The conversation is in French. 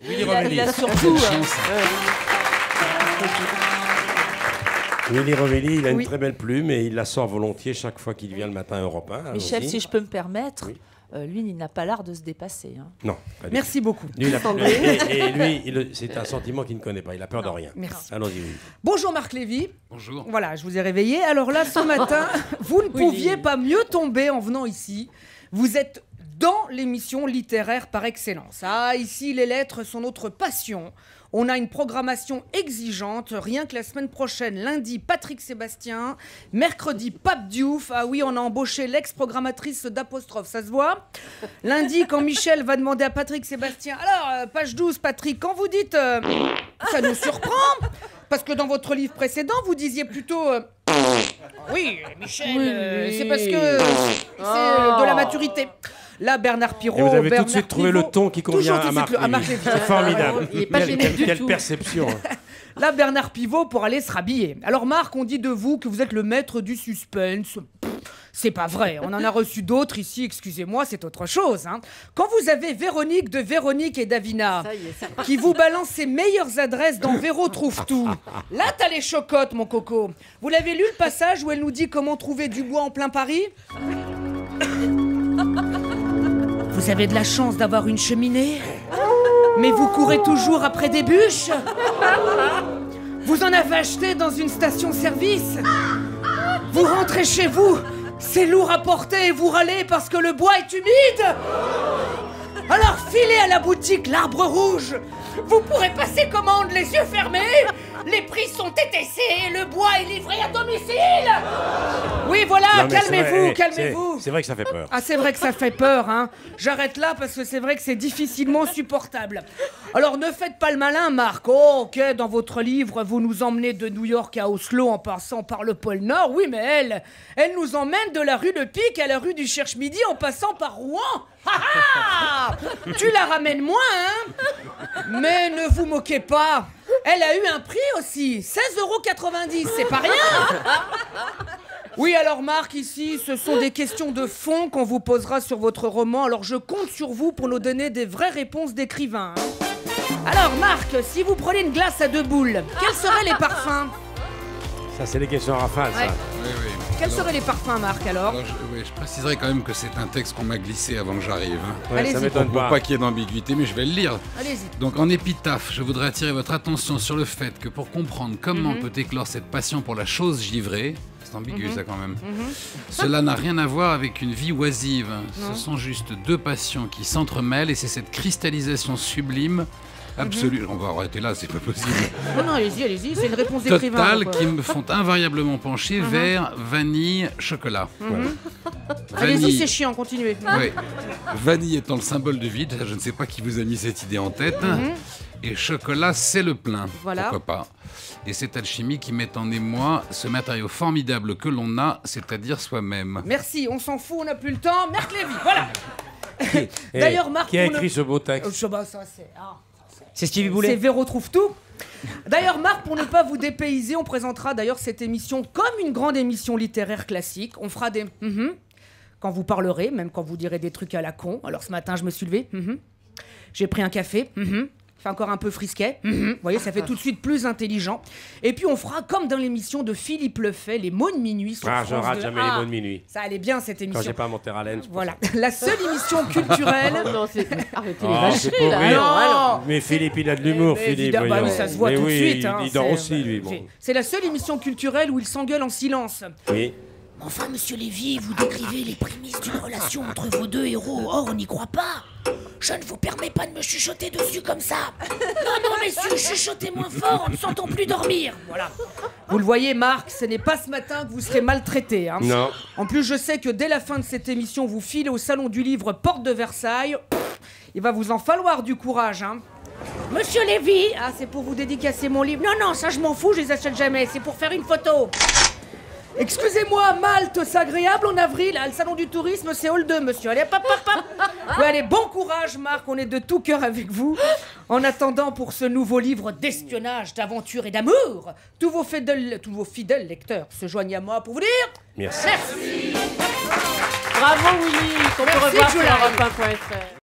Willy Rovelli. Il a surtout... Willy Rovelli, il a une très belle plume et il la sort volontiers chaque fois qu'il vient le matin à Europe 1. Michel, si je peux me permettre, lui, il n'a pas l'art de se dépasser. Hein. Non. Merci beaucoup. Lui, lui, c'est un sentiment qu'il ne connaît pas. Il a peur de rien. Merci. Allons-y, oui. Bonjour Marc Lévy. Bonjour. Voilà, je vous ai réveillé. Alors là, ce matin, vous ne pouviez pas mieux tomber en venant ici. Vous êtes dans l'émission littéraire par excellence. Ah, ici, les lettres sont notre passion. On a une programmation exigeante. Rien que la semaine prochaine, lundi, Patrick Sébastien. Mercredi, Pape Diouf. Ah oui, on a embauché l'ex-programmatrice d'Apostrophe. Ça se voit. Lundi, quand Michel va demander à Patrick Sébastien. Alors, page 12, Patrick, quand vous dites... ça nous surprend. Parce que dans votre livre précédent, vous disiez plutôt... oui, Michel, c'est parce que c'est de la maturité. Là, Bernard Pivot. Et vous avez tout de suite trouvé le ton qui convient à Marc Lévy. C'est formidable. Il n'est pas gêné du Quelle tout. perception. Là, Bernard Pivot pour aller se rhabiller. Alors, Marc, on dit de vous que vous êtes le maître du suspense. C'est pas vrai. On en a reçu d'autres ici, excusez-moi, c'est autre chose. Hein. Quand vous avez Véronique de Véronique et Davina qui vous balance ses meilleures adresses dans Véro trouve tout. Là, t'as les chocottes, mon coco. Vous l'avez lu le passage où elle nous dit comment trouver du bois en plein Paris ? Vous avez de la chance d'avoir une cheminée, mais vous courez toujours après des bûches. Vous en avez acheté dans une station-service. Vous rentrez chez vous, c'est lourd à porter et vous râlez parce que le bois est humide. Alors filez à la boutique l'Arbre Rouge. Vous pourrez passer commande les yeux fermés. Les prix sont TTC et le bois est livré à domicile. Oui, voilà, calmez-vous, calmez-vous. C'est vrai que ça fait peur. Ah, c'est vrai que ça fait peur, hein. J'arrête là parce que c'est vrai que c'est difficilement supportable. Alors ne faites pas le malin, Marc. Oh, ok, dans votre livre, vous nous emmenez de New York à Oslo en passant par le pôle Nord. Oui, mais elle nous emmène de la rue de Pic à la rue du Cherche-Midi en passant par Rouen. Tu la ramènes moins, hein. Mais ne vous moquez pas. Elle a eu un prix aussi, 16,90 €, c'est pas rien. Oui, alors Marc, ici, ce sont des questions de fond qu'on vous posera sur votre roman. Alors je compte sur vous pour nous donner des vraies réponses d'écrivain. Hein. Alors Marc, si vous prenez une glace à 2 boules, quels seraient les parfums ? Ça, c'est les questions rafales, ça. Oui, oui. Quels seraient les parfums, Marc, alors ? Je préciserai quand même que c'est un texte qu'on m'a glissé avant que j'arrive. Hein. Ouais, ça m'étonne Pour pas. pas qu'il y ait d'ambiguïté, mais je vais le lire. Allez-y. Donc en épitaphe, je voudrais attirer votre attention sur le fait que pour comprendre comment peut éclore cette passion pour la chose givrée, c'est ambigu ça quand même, cela n'a rien à voir avec une vie oisive. Ce sont juste deux passions qui s'entremêlent et c'est cette cristallisation sublime, absolue. On va arrêter là, c'est pas possible. Non, allez-y, c'est une réponse d'écrivain. Totale donc, qui me font invariablement pencher vers vanille, chocolat. Voilà. Allez-y, c'est chiant, continuez. Oui. Vanille étant le symbole du vide, je ne sais pas qui vous a mis cette idée en tête. Et chocolat, c'est le plein. Voilà. Pourquoi pas. Et cette alchimie qui met en émoi ce matériau formidable que l'on a, c'est-à-dire soi-même. Merci, on s'en fout, on n'a plus le temps. Marc Lévy, voilà. D'ailleurs, Marc... Qui a pour ne- écrit ce beau texte ? C'est Stevie C'est Boulet. Véro trouve tout. D'ailleurs, Marc, pour ne pas vous dépayser, on présentera d'ailleurs cette émission comme une grande émission littéraire classique. On fera des quand vous parlerez, même quand vous direz des trucs à la con. Alors ce matin, je me suis levé. J'ai pris un café. Fait encore un peu frisquet. Vous voyez, ça fait tout de suite plus intelligent. Et puis on fera comme dans l'émission de Philippe Lefay, les mots de minuit sur Ah, France je rate 2. jamais les mots de minuit. Ça allait bien cette Quand émission. j'ai pas mon terralène. Voilà, la seule émission culturelle. Non, arrêtez les Oh, vacheries, c'est pour là. rire. Non. Mais Philippe, il a de l'humour, Mais Philippe. évidemment, voyons. bah oui, ça se voit Mais tout de oui, suite. Hein, il dort c'est- aussi, lui. Bon. C'est la seule émission culturelle où il s'engueule en silence. Oui. Enfin, monsieur Lévy, vous décrivez les prémices d'une relation entre vos deux héros. Or, on n'y croit pas. Je ne vous permets pas de me chuchoter dessus comme ça. Non, messieurs, chuchotez moins fort, on ne s'entend plus dormir. Voilà. Vous le voyez, Marc, ce n'est pas ce matin que vous serez maltraité. Hein. Non. En plus, je sais que dès la fin de cette émission, vous filez au salon du livre Porte de Versailles. Il va vous en falloir du courage. Hein. Monsieur Lévy, ah, c'est pour vous dédicacer mon livre. Non, ça je m'en fous, je les achète jamais. C'est pour faire une photo. Excusez-moi, Malte, c'est agréable en avril. Ah, le salon du tourisme, c'est hall 2, monsieur. Allez, hop. Ouais, allez, bon courage, Marc. On est de tout cœur avec vous. En attendant, pour ce nouveau livre d'espionnage, d'aventure et d'amour, tous vos fidèles lecteurs se joignent à moi pour vous dire... Merci. Merci. Bravo, Willy, qu'on peut Merci, revoir sur July. europe1.fr.